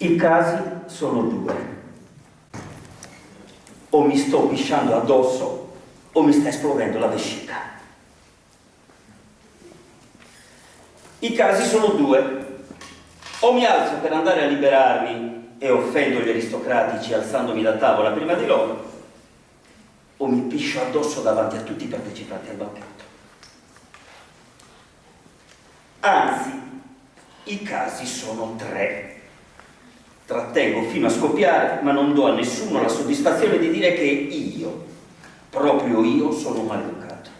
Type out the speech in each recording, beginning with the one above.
I casi sono due: o mi sto pisciando addosso o mi sta esplodendo la vescica. I casi sono due: o mi alzo per andare a liberarmi e offendo gli aristocratici alzandomi da tavola prima di loro, o mi piscio addosso davanti a tutti i partecipanti al banchetto. Anzi, i casi sono tre. Trattengo fino a scoppiare, ma non do a nessuno la soddisfazione di dire che io, proprio io, sono maleducato.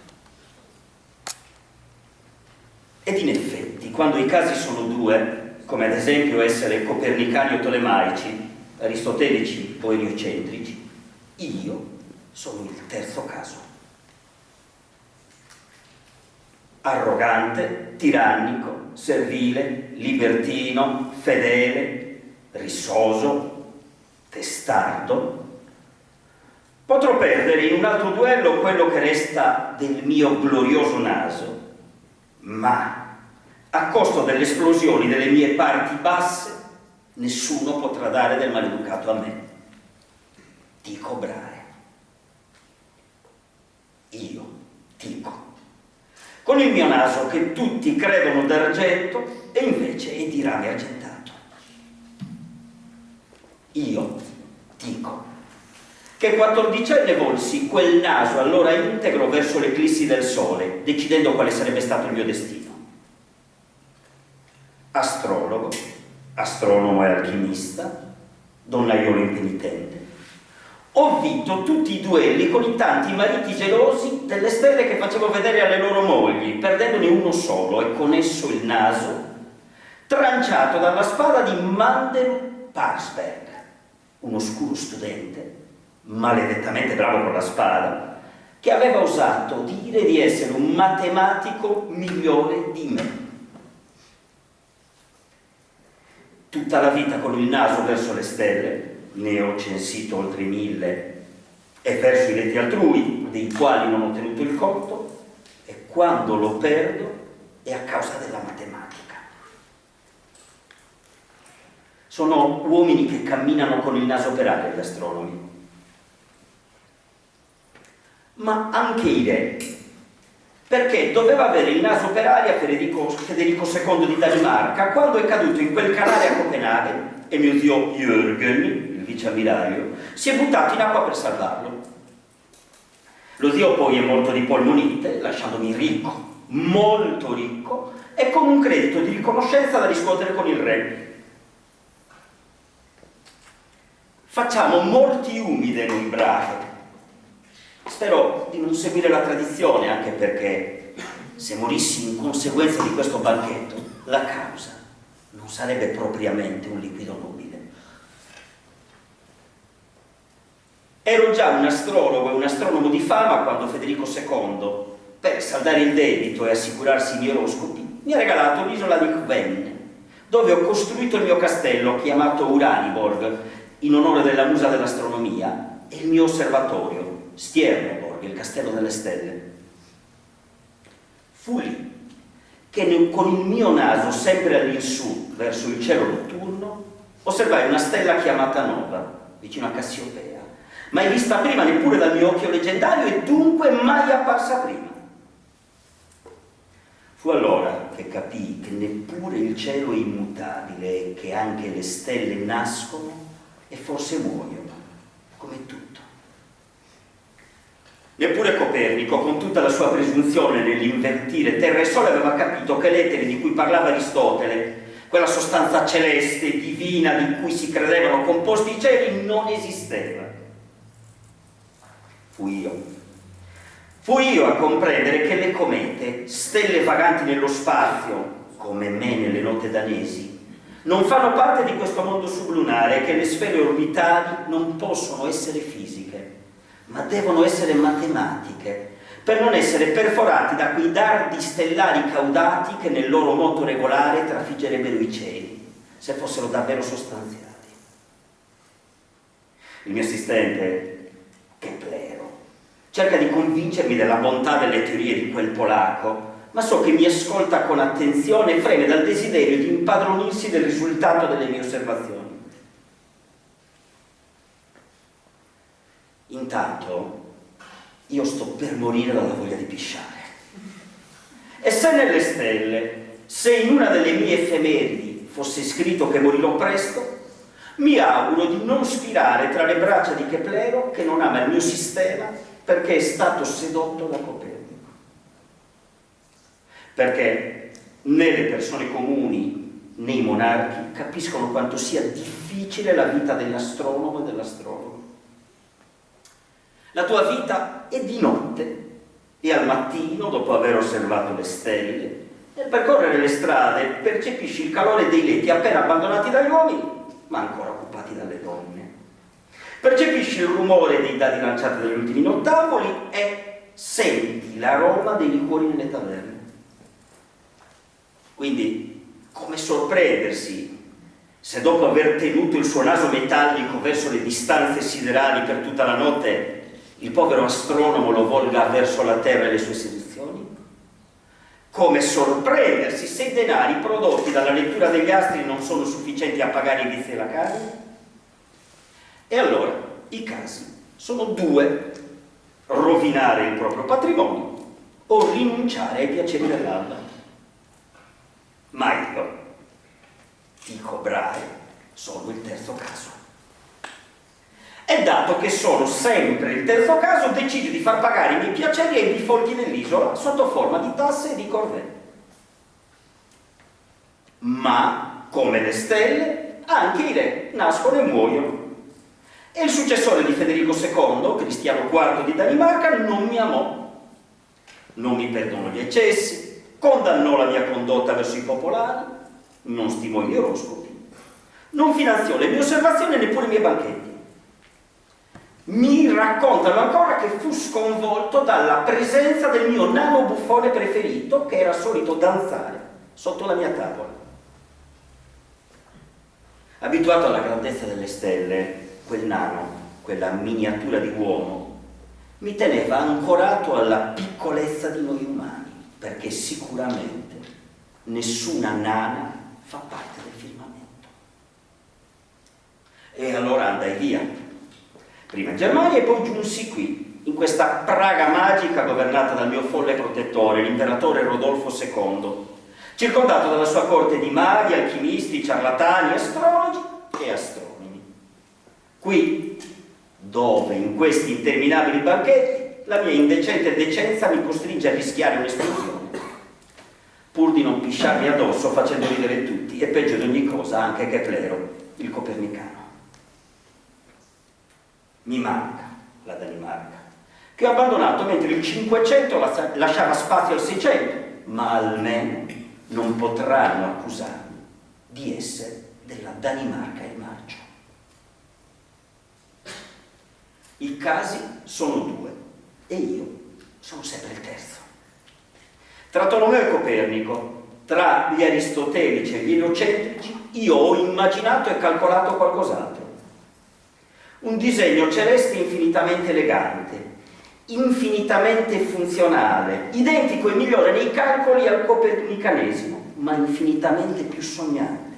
Ed in effetti, quando i casi sono due, come ad esempio essere copernicani o tolemaici, aristotelici o eliocentrici, io sono il terzo caso. Arrogante, tirannico, servile, libertino, fedele, rissoso, testardo. Potrò perdere in un altro duello quello che resta del mio glorioso naso, ma a costo delle esplosioni delle mie parti basse nessuno potrà dare del maleducato a me. Dico Brahe. Io dico. Con il mio naso che tutti credono d'argento e invece è di rame argentato. Io dico che 14enne volsi quel naso allora integro verso l'eclissi del sole, decidendo quale sarebbe stato il mio destino. Astrologo, astronomo e alchimista, donnaiolo impenitente, ho vinto tutti i duelli con i tanti mariti gelosi delle stelle che facevo vedere alle loro mogli, perdendone uno solo e con esso il naso, tranciato dalla spada di Mandel Parsberg, un oscuro studente, maledettamente bravo con la spada, che aveva osato dire di essere un matematico migliore di me. Tutta la vita con il naso verso le stelle, ne ho censito oltre 1000, e verso i letti altrui, dei quali non ho tenuto il conto, e quando lo perdo è a causa della matematica. Sono uomini che camminano con il naso per aria, gli astronomi. Ma anche i re, perché doveva avere il naso per aria Federico II di Danimarca quando è caduto in quel canale a Copenaghen e mio zio Jürgen, il viceammiraglio, si è buttato in acqua per salvarlo. Lo zio poi è morto di polmonite, lasciandomi ricco, molto ricco, e con un credito di riconoscenza da riscuotere con il re. Facciamo morti umide noi Brahe. Spero di non seguire la tradizione, anche perché se morissi in conseguenza di questo banchetto, la causa non sarebbe propriamente un liquido nobile. Ero già un astrologo e un astronomo di fama quando Federico II, per saldare il debito e assicurarsi i miei oroscopi, mi ha regalato l'isola di Hven, dove ho costruito il mio castello chiamato Uraniborg, in onore della musa dell'astronomia, e il mio osservatorio, Stjerneborg, il castello delle stelle. Fu lì che con il mio naso sempre all'insù, verso il cielo notturno, osservai una stella chiamata Nova, vicino a Cassiopea, mai vista prima neppure dal mio occhio leggendario e dunque mai apparsa prima. Fu allora che capii che neppure il cielo è immutabile e che anche le stelle nascono e forse muoiono, come tutto. Neppure Copernico, con tutta la sua presunzione nell'invertire terra e sole, aveva capito che l'etere di cui parlava Aristotele, quella sostanza celeste, divina, di cui si credevano composti i cieli, non esisteva. Fui io a comprendere che le comete, stelle vaganti nello spazio, come me nelle notte danesi, non fanno parte di questo mondo sublunare e che le sfere orbitali non possono essere fisiche, ma devono essere matematiche, per non essere perforati da quei dardi stellari caudati che nel loro moto regolare trafiggerebbero i cieli, se fossero davvero sostanziati. Il mio assistente, Keplero, cerca di convincermi della bontà delle teorie di quel polacco, ma so che mi ascolta con attenzione e freme dal desiderio di impadronirsi del risultato delle mie osservazioni. Intanto io sto per morire dalla voglia di pisciare. E se nelle stelle, se in una delle mie effemeridi fosse scritto che morirò presto, mi auguro di non spirare tra le braccia di Keplero, che non ama il mio sistema perché è stato sedotto da Copernico. Perché né le persone comuni né i monarchi capiscono quanto sia difficile la vita dell'astronomo e dell'astrologo. La tua vita è di notte e al mattino, dopo aver osservato le stelle, nel percorrere le strade percepisci il calore dei letti appena abbandonati dagli uomini, ma ancora occupati dalle donne. Percepisci il rumore dei dadi lanciati dagli ultimi nottamboli e senti l'aroma dei liquori nelle taverne. Quindi, come sorprendersi se dopo aver tenuto il suo naso metallico verso le distanze siderali per tutta la notte, il povero astronomo lo volga verso la Terra e le sue seduzioni? Come sorprendersi se i denari prodotti dalla lettura degli astri non sono sufficienti a pagare i vizi della carne? E allora, i casi sono due: rovinare il proprio patrimonio o rinunciare ai piaceri dell'alba. Ma io, Tycho Brahe, sono il terzo caso. E dato che sono sempre il terzo caso, decido di far pagare i miei piaceri ai bifolchi dell'isola sotto forma di tasse e di corvée. Ma, come le stelle, anche i re nascono e muoiono. E il successore di Federico II, Cristiano IV di Danimarca, non mi amò. Non mi perdonò gli eccessi, condannò la mia condotta verso i popolari, non stimò i miei oroscopi, non finanziò le mie osservazioni e neppure i miei banchetti. Mi raccontano ancora che fu sconvolto dalla presenza del mio nano buffone preferito, che era solito danzare sotto la mia tavola. Abituato alla grandezza delle stelle, quel nano, quella miniatura di uomo, mi teneva ancorato alla piccolezza di noi umani, perché sicuramente nessuna nana fa parte del firmamento. E allora andai via. Prima in Germania e poi giunsi qui, in questa Praga magica governata dal mio folle protettore, l'imperatore Rodolfo II, circondato dalla sua corte di maghi, alchimisti, ciarlatani, astrologi e astronomi. Qui, dove in questi interminabili banchetti la mia indecente decenza mi costringe a rischiare un'esplosione, pur di non pisciarmi addosso facendo ridere tutti, e peggio di ogni cosa anche Keplero, il copernicano. Mi manca la Danimarca, che ho abbandonato mentre il 500 lasciava spazio al 600, ma almeno non potranno accusarmi di essere della Danimarca in marcia. I casi sono due e io sono sempre il terzo. Tra Tolomeo e Copernico, tra gli aristotelici e gli eliocentrici, io ho immaginato e calcolato qualcos'altro. Un disegno celeste infinitamente elegante, infinitamente funzionale, identico e migliore nei calcoli al copernicanesimo, ma infinitamente più sognante,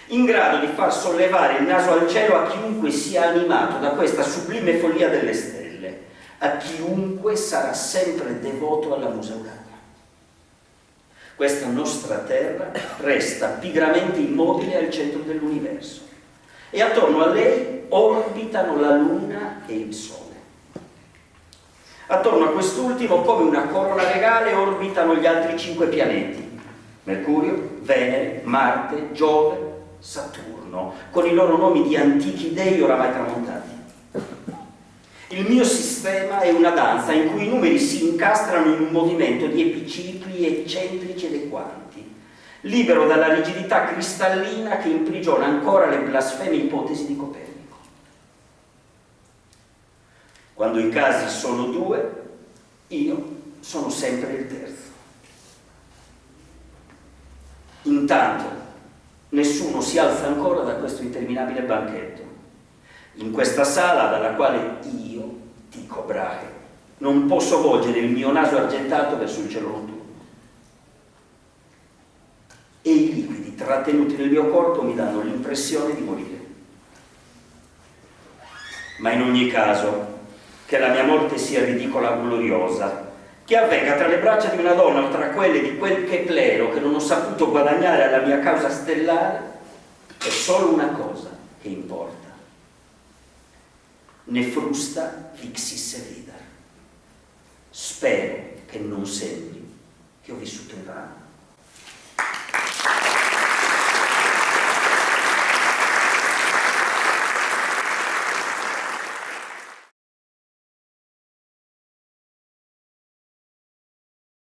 in grado di far sollevare il naso al cielo a chiunque sia animato da questa sublime follia delle stelle, a chiunque sarà sempre devoto alla musa Urania. Questa nostra terra resta pigramente immobile al centro dell'universo e attorno a lei orbitano la luna e il sole. Attorno a quest'ultimo, come una corona regale, orbitano gli altri 5 pianeti: Mercurio, Venere, Marte, Giove, Saturno, con i loro nomi di antichi dei oramai tramontati. Il mio sistema è una danza in cui i numeri si incastrano in un movimento di epicicli eccentrici ed equanti, libero dalla rigidità cristallina che imprigiona ancora le blasfeme ipotesi di Copernico. Quando i casi sono due, io sono sempre il terzo. Intanto nessuno si alza ancora da questo interminabile banchetto, in questa sala dalla quale io, Tycho Brahe, non posso volgere il mio naso argentato verso il cielo notturno. E i liquidi trattenuti nel mio corpo mi danno l'impressione di morire. Ma in ogni caso che la mia morte sia ridicola o gloriosa, che avvenga tra le braccia di una donna o tra quelle di quel che clero che non ho saputo guadagnare alla mia causa stellare, è solo una cosa che importa. Ne frusta vixisse vidar. Spero che non sembri che ho vissuto invano.